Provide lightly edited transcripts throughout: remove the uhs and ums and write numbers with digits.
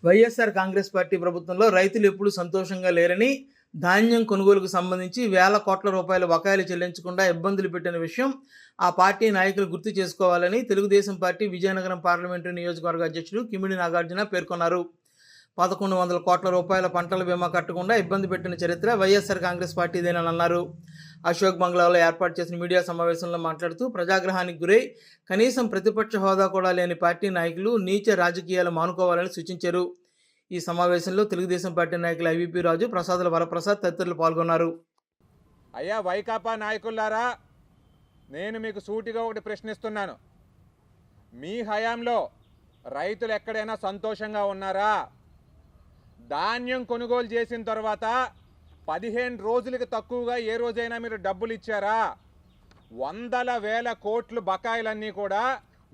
YSR Congress party ప్రభుత్వంలో రైతులు ఎప్పుడూ సంతోషంగా లేరని, ధాన్యం కొనుగోలుకు సంబంధించి వేల కోట్ల రూపాయల బకాయిలు చెల్లించకుండా ఇబ్బందులు పెట్టిన విషయం ఆ పార్టీ నాయకులు గుర్తు చేసుకోవాలని తెలుగుదేశం పార్టీ విజయనగరం పార్లమెంటరీ నియోజకవర్గ అధ్యక్షుడు కిమిడి నాగార్జున పేర్కొన్నారు. 1100 కోట్ల రూపాయల పంటల బీమా కట్టకుండా ఇబ్బంది పెట్టిన చరిత్ర వైఎస్ఆర్ కాంగ్రెస్ పార్టీదేనని అన్నారు. అశోక్ బంగ్లాలో ఏర్పాటు చేసిన మీడియా సమావేశంలో మాట్లాడుతూ ప్రజాగ్రహానికి గురై కనీసం ప్రతిపక్ష హోదా కూడా లేని పార్టీ నాయకులు నీచ రాజకీయాలు మానుకోవాలని సూచించారు. ఈ సమావేశంలో తెలుగుదేశం పార్టీ నాయకులు ఐవీపీ రాజు, ప్రసాదుల వరప్రసాద్ తదితరులు పాల్గొన్నారు. అయ్యా వైకాపా నాయకులారా, నేను మీకు సూటిగా ఒకటి ప్రశ్నిస్తున్నాను. మీ హయాంలో రైతులు ఎక్కడైనా సంతోషంగా ఉన్నారా? ధాన్యం కొనుగోలు చేసిన తర్వాత 15 రోజులకి తక్కువగా ఏ రోజైనా మీరు డబ్బులు ఇచ్చారా? వందల వేల కోట్లు బకాయిలన్నీ కూడా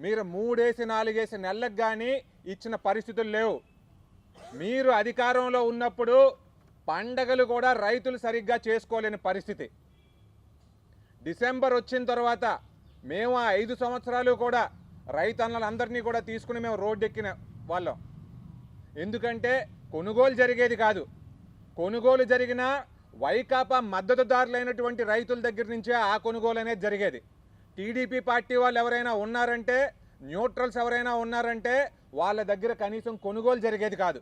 మీరు 3-4 నెలలకు కానీ ఇచ్చిన పరిస్థితులు లేవు. మీరు అధికారంలో ఉన్నప్పుడు పండగలు కూడా రైతులు సరిగ్గా చేసుకోలేని పరిస్థితి. డిసెంబర్ వచ్చిన తర్వాత మేము ఆ 5 సంవత్సరాలు కూడా రైతన్నలందరినీ కూడా తీసుకుని మేము రోడ్డెక్కిన వాళ్ళం. ఎందుకంటే కొనుగోలు జరిగేది కాదు. కొనుగోలు జరిగినా వైకాపా మద్దతుదారులైనటువంటి రైతుల దగ్గర నుంచే ఆ కొనుగోలు అనేది జరిగేది. టీడీపీ పార్టీ వాళ్ళు ఎవరైనా ఉన్నారంటే, న్యూట్రల్స్ ఎవరైనా ఉన్నారంటే వాళ్ళ దగ్గర కనీసం కొనుగోలు జరిగేది కాదు.